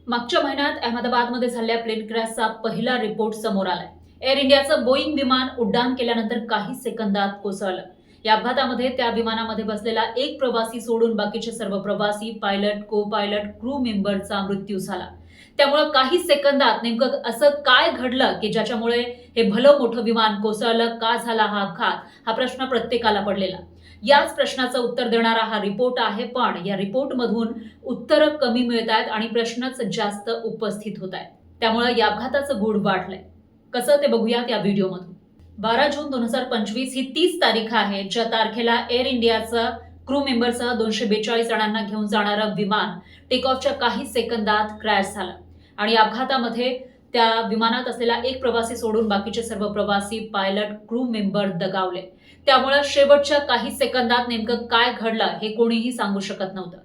मागच्या महिन्यात अहमदाबादमध्ये झालेल्या प्लेन क्रॅशचा पहिला रिपोर्ट समोर आलाय. एअर इंडियाचं बोईंग विमान उड्डाण केल्यानंतर काही सेकंदात कोसळलं. या अपघातामध्ये त्या विमानामध्ये बसलेला एक प्रवासी सोडून बाकीचे सर्व प्रवासी, पायलट, को पायलट, क्रू मेंबरचा मृत्यू झाला. त्यामुळे काही सेकंदात नेमकं असं काय घडलं की ज्याच्यामुळे हे भलं मोठं विमान कोसळलं, का झाला हा अपघात, हा प्रश्न प्रत्येकाला पडलेला. याच प्रश्नाचं उत्तर देणारा हा रिपोर्ट आहे, पण या रिपोर्टमधून उत्तरं कमी मिळत आहेत आणि प्रश्नच जास्त उपस्थित होत आहेत. त्यामुळे या अपघाताचं गूढ वाढलंय. कसं ते बघूयात या व्हिडिओमधून. 12 जून 2025 ही 30 तारीख आहे, ज्या तारखेला एअर इंडियाचं क्रू मेंबरसह 242 जणांना घेऊन जाणारं विमान टेक ऑफच्या काही सेकंदात क्रॅश झालं आणि या अपघातामध्ये त्या विमानात असलेला एक प्रवासी सोडून बाकीचे सर्व प्रवासी, पायलट, क्रू मेंबर दगावले. त्यामुळे शेवटच्या काही सेकंदात नेमकं काय घडलं हे कोणीही सांगू शकत नव्हतं.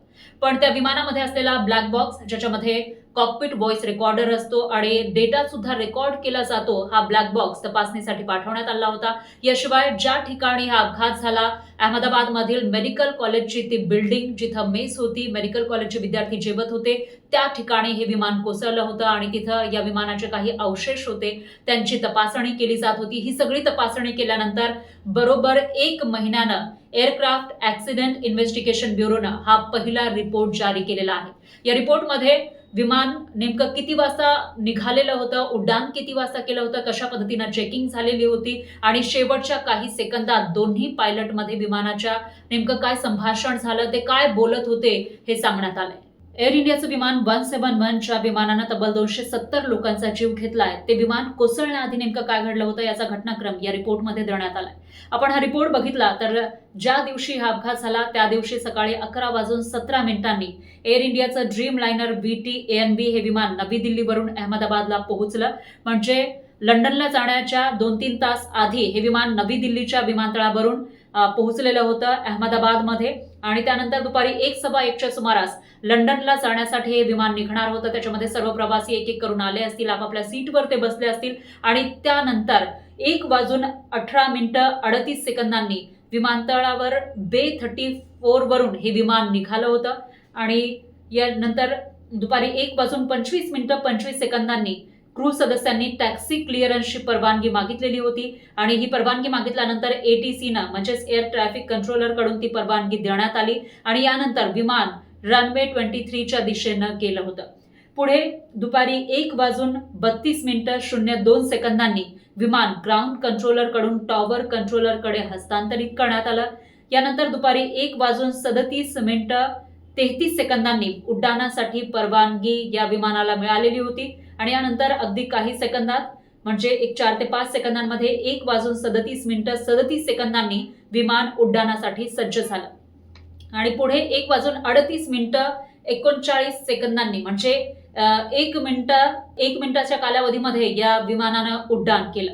पण त्या विमानामध्ये असलेला ब्लॅक बॉक्स, ज्याच्यामध्ये कॉकपिट व्हॉइस रेकॉर्डर असतो आणि डेटा सुद्धा रेकॉर्ड केला जातो, हा ब्लॅक बॉक्स तपासणीसाठी पाठवण्यात आला होता. याशिवाय ज्या ठिकाणी हा अपघात झाला, अहमदाबादमधील मेडिकल कॉलेजची ती बिल्डिंग, जिथं मेस होती, मेडिकल कॉलेजचे विद्यार्थी जेवत होते, त्या ठिकाणी हे विमान कोसळलं होतं आणि तिथं या विमानाचे काही अवशेष होते, त्यांची तपासणी केली जात होती. ही सगळी तपासणी केल्यानंतर बरोबर 1 महिन्यानं एअरक्राफ्ट ऍक्सिडेंट इन्व्हेस्टिगेशन ब्युरोनं हा पहिला रिपोर्ट जारी केलेला आहे. या रिपोर्टमध्ये विमान नेमकं किती वाजता निघालेलं होतं, उड्डाण किती वाजता केलं होतं, कशा पद्धतीनं चेकिंग झालेली होती आणि शेवटच्या काही सेकंदात दोन्ही पायलटमध्ये विमानाच्या नेमकं काय संभाषण झालं, ते काय बोलत होते, हे सांगण्यात आलंय. एअर इंडियाचं विमान 171 च्या विमानानं तब्बल 270 लोकांचा जीव घेतलाय. ते विमान कोसळण्याआधी नेमकं काय घडलं होतं याचा घटनाक्रम या रिपोर्टमध्ये देण्यात आलाय. आपण हा रिपोर्ट बघितला तर ज्या दिवशी हा अपघात झाला त्या दिवशी सकाळी 11:17 एअर इंडियाचं ड्रीम लायनर VT-ANB हे विमान नवी दिल्लीवरून अहमदाबादला पोहोचलं. म्हणजे लंडनला जाण्याच्या 2-3 तास आधी हे विमान नवी दिल्लीच्या विमानतळावरून पोहोचलेलं होतं अहमदाबादमध्ये आणि त्यानंतर दुपारी 1:15च्या सुमारास लंडनला जाण्यासाठी हे विमान निघणार होतं. त्याच्यामध्ये सर्व प्रवासी एक एक करून आले असतील, आपापल्या सीटवर ते बसले असतील आणि त्यानंतर 1:38 विमानतळावर बे 34 वरून हे विमान निघालं होतं आणि यानंतर दुपारी 1:25 क्रू सदस्यांनी टॅक्सी क्लिअरन्सची परवानगी मागितलेली होती आणि ही परवानगी मागितल्यानंतर ATCनं म्हणजेच एअर ट्रॅफिक कंट्रोलरकडून ती परवानगी देण्यात आली आणि यानंतर विमान रनवे 23च्या दिशेनं गेलं होतं. पुढे दुपारी 1:32.02 विमान ग्राउंड कंट्रोलरकडून टॉवर कंट्रोलरकडे हस्तांतरित करण्यात आलं. यानंतर दुपारी 1:33.33 उड्डाणासाठी परवानगी या विमानाला मिळालेली होती आणि यानंतर अगदी काही सेकंदात म्हणजे 4 ते 5 सेकंदांमध्ये 1:37.37 विमान उड्डाणासाठी सज्ज झालं आणि पुढे 1:38.39 म्हणजे 1 मिनिटाच्या कालावधीमध्ये या विमानानं उड्डाण केलं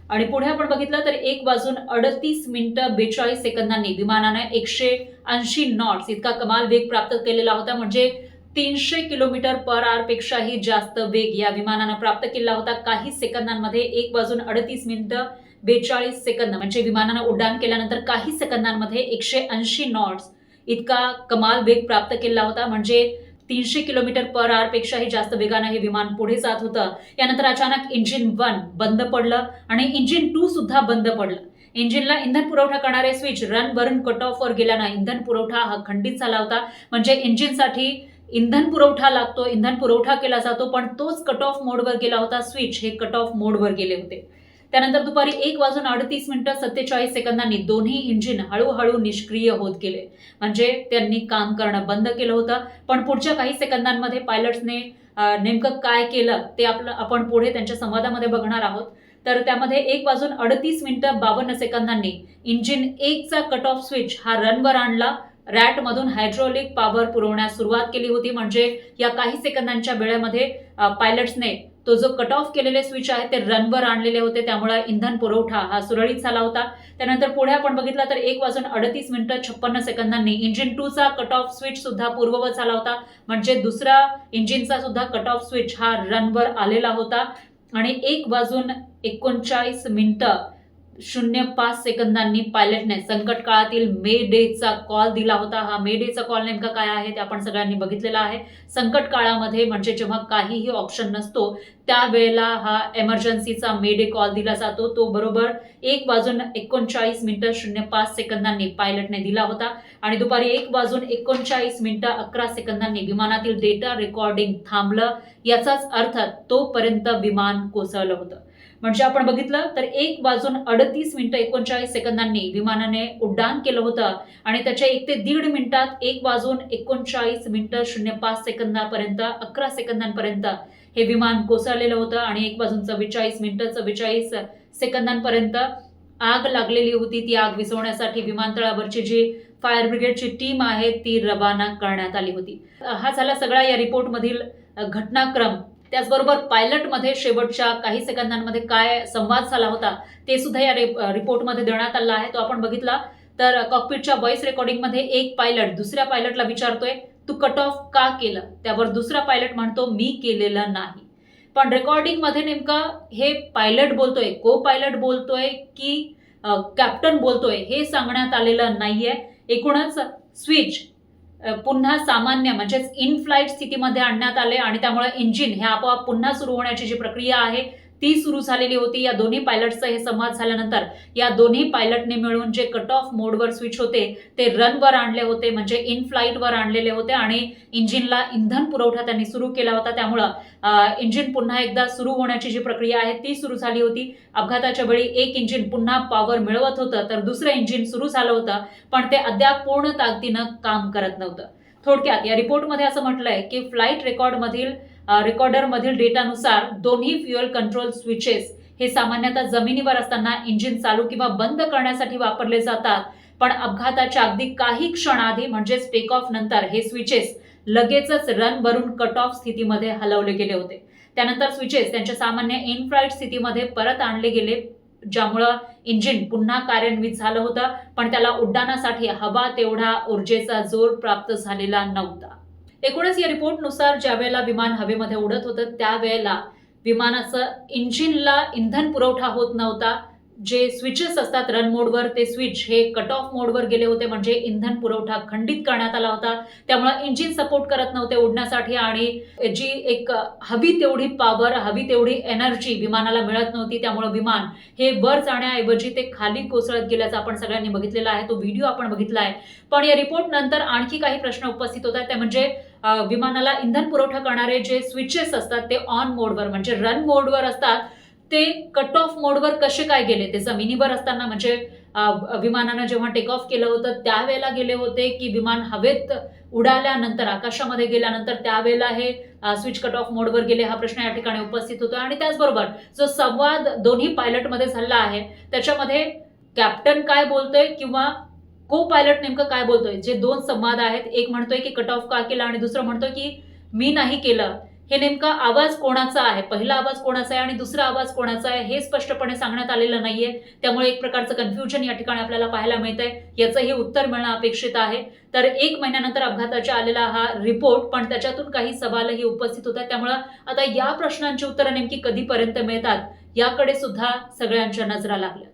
आणि पुढे आपण बघितलं तर 1:38.42 विमानानं 180 नॉट्स इतका कमाल वेग प्राप्त केलेला होता. म्हणजे 300 km/h पेक्षाही जास्त वेग या विमानानं प्राप्त केला होता. काही सेकंदांमध्ये 1:38.42 म्हणजे विमानानं उड्डाण केल्यानंतर काही सेकंदांमध्ये 180 नॉट्स इतका कमाल वेग प्राप्त केला होता. म्हणजे 300 km/h पेक्षाही जास्त वेगानं हे विमान पुढे जात होतं. यानंतर अचानक इंजिन 1 बंद पडलं आणि इंजिन 2 सुद्धा बंद पडलं. इंजिनला इंधन पुरवठा करणारे स्विच रन वरून कट ऑफवर गेल्यानं इंधन पुरवठा हा खंडित झाला होता. म्हणजे इंजिनसाठी इंधन पुरवठा लागतो, इंधन पुरवठा केला जातो, पण तोच कट ऑफ मोडवर गेला होता. स्विच हे कट ऑफ मोडवर गेले होते. त्यानंतर दुपारी 1:38.47 दोन्ही इंजिन हळूहळू निष्क्रिय होत गेले. म्हणजे त्यांनी काम करणं बंद केलं होतं. पण पुढच्या काही सेकंदांमध्ये पायलट्सने नेमकं काय केलं ते आपण पुढे त्यांच्या संवादामध्ये बघणार आहोत. तर त्यामध्ये 1:38.52 इंजिन 1चा कट ऑफ स्विच हा रनवर आणला. रॅटमधून हायड्रोलिक पॉवर पुरवण्यास सुरुवात केली होती. म्हणजे या काही सेकंदांच्या वेळेमध्ये पायलट्सने तो जो कट ऑफ केलेले स्विच आहे ते रनवर आणलेले होते. त्यामुळे इंधन पुरवठा हा सुरळीत झाला होता. त्यानंतर पुढे आपण बघितलं तर 1:38.56 इंजिन 2चा कट ऑफ स्विच सुद्धा पूर्ववत झाला होता. म्हणजे दुसरा इंजिनचा सुद्धा कट ऑफ स्विच हा रनवर आलेला होता आणि 1:39 05 सेकंदांनी पायलटने संकट काळातील मे डेचा कॉल दिला होता. हा मे डेचा कॉल नेमका काय आहे ते आपण सगळ्यांनी बघितलेला आहे. संकट काळामध्ये म्हणजे जेव्हा काहीही ऑप्शन नसतो त्यावेळेला हा एमर्जन्सीचा मे डे कॉल दिला जातो. तो बरोबर 1:39:05 पायलटने दिला होता आणि दुपारी 1:39:11 विमानातील डेटा रेकॉर्डिंग थांबलं. याचाच अर्थ तोपर्यंत विमान कोसळलं होतं. म्हणजे आपण बघितलं तर 1:38:39 विमानाने उड्डाण केलं होतं आणि त्याच्या 1 ते 1.5 मिनिटात 1:39:05 11 सेकंदांपर्यंत हे विमान कोसळलेलं होतं आणि 1:44:44 आग लागलेली होती. ती आग विझवण्यासाठी विमानतळावरची जी फायर ब्रिगेडची टीम आहे ती रवाना करण्यात आली होती. हा झाला सगळा या रिपोर्टमधील घटनाक्रम. त्याचबरोबर पायलटमध्ये शेवटच्या काही सेकंदांमध्ये काय संवाद झाला होता ते सुद्धा या रिपोर्टमध्ये देण्यात आला आहे. तो आपण बघितला तर कॉकपिटच्या व्हॉइस रेकॉर्डिंगमध्ये एक पायलट दुसऱ्या पायलटला विचारतोय, तू कट ऑफ का केलं? त्यावर दुसरा पायलट म्हणतो, मी केलेलं नाही. पण रेकॉर्डिंगमध्ये नेमकं हे पायलट बोलतोय, को पायलट बोलतोय की कॅप्टन बोलतोय हे सांगण्यात आलेलं नाहीये. एकूणच स्विच पुन्हा सामान्य म्हणजेच इन फ्लाईट स्थितीमध्ये आणण्यात आले आणि त्यामुळे इंजिन हे आपोआप पुन्हा सुरू होण्याची जी प्रक्रिया आहे ती सुरू झालेली होती. या दोन्ही पायलटचा हे संवाद झाल्यानंतर या दोन्ही पायलटने मिळून जे कट ऑफ मोडवर स्विच होते ते रनवर आणले होते, म्हणजे इन फ्लाईटवर आणलेले होते आणि इंजिनला इंधन पुरवठा त्यांनी सुरू केला होता. त्यामुळं इंजिन पुन्हा एकदा सुरू होण्याची जी प्रक्रिया आहे ती सुरू झाली होती. अपघाताच्या वेळी एक इंजिन पुन्हा पॉवर मिळवत होतं तर दुसरं इंजिन सुरू झालं होतं, पण ते अद्याप पूर्ण ताकदीनं काम करत नव्हतं. थोडक्यात या रिपोर्टमध्ये असं म्हटलंय की फ्लाईट रेकॉर्डरमधील डेटानुसार दोन्ही फ्युएल कंट्रोल स्विचेस हे सामान्यतः जमिनीवर असताना इंजिन चालू किंवा बंद करण्यासाठी वापरले जातात. पण अपघाताच्या अगदी काही क्षण आधी म्हणजेच टेक ऑफ नंतर हे स्विचेस लगेचच रन वरून कट ऑफ स्थितीमध्ये हलवले गेले होते. त्यानंतर स्विचेस त्यांच्या सामान्य इन फ्लाईट स्थितीमध्ये परत आणले गेले, ज्यामुळं इंजिन पुन्हा कार्यान्वित झालं होतं, पण त्याला उड्डाणासाठी हवा तेवढा ऊर्जेचा जोर प्राप्त झालेला नव्हता. एकूणच या रिपोर्टनुसार ज्या वेळेला विमान हवेमध्ये उडत होतं त्यावेळेला विमानाचं इंजिनला इंधन पुरवठा होत नव्हता. जे स्विचेस असतात रन मोडवर ते स्विच हे कट ऑफ मोडवर गेले होते, म्हणजे इंधन पुरवठा खंडित करण्यात आला होता. त्यामुळे इंजिन सपोर्ट करत नव्हते उडण्यासाठी आणि जी एक हवी तेवढी पॉवर हवी तेवढी एनर्जी विमानाला मिळत नव्हती. त्यामुळे विमान हे वर जाण्याऐवजी ते खाली कोसळत गेल्याचं आपण सगळ्यांनी बघितलेला आहे. तो व्हिडिओ आपण बघितला आहे. पण या रिपोर्ट नंतर आणखी काही प्रश्न उपस्थित होतात, ते म्हणजे विमानाला इंधन पुरवठा करणारे जे स्विचेस असतात ते ऑन मोडवर म्हणजे रन मोडवर असतात, ते कट ऑफ मोडवर कसे काय गेले? ते जमिनीवर असताना म्हणजे विमानानं जेव्हा टेक ऑफ केलं होतं त्यावेळेला गेले होते की विमान हवेत उडाल्यानंतर आकाशामध्ये गेल्यानंतर त्यावेळेला हे स्विच कट ऑफ मोडवर गेले? हा प्रश्न या ठिकाणी उपस्थित होतो. आणि त्याचबरोबर जो संवाद दोन्ही पायलटमध्ये झाला आहे त्याच्यामध्ये कॅप्टन काय बोलतोय किंवा को पायलट नेमकं काय बोलतोय? जे दोन संवाद आहेत, एक म्हणतोय की कट ऑफ का केला आणि दुसरं म्हणतोय की मी नाही केलं. हे नेमका आवाज कोणाचा आहे? पहिला आवाज कोणाचा आहे आणि दुसरा आवाज कोणाचा आहे हे स्पष्टपणे सांगण्यात आलेलं नाहीये. त्यामुळे एक प्रकारचं कन्फ्युजन या ठिकाणी आपल्याला पाहायला मिळतंय. याचंही उत्तर मिळणं अपेक्षित आहे. तर 1 महिन्यानंतर अपघाताच्या आलेला हा रिपोर्ट, पण त्याच्यातून काही सवालही उपस्थित होतात. त्यामुळे आता या प्रश्नांची उत्तरं नेमकी कधीपर्यंत मिळतात याकडे सुद्धा सगळ्यांच्या नजरा लागल्या.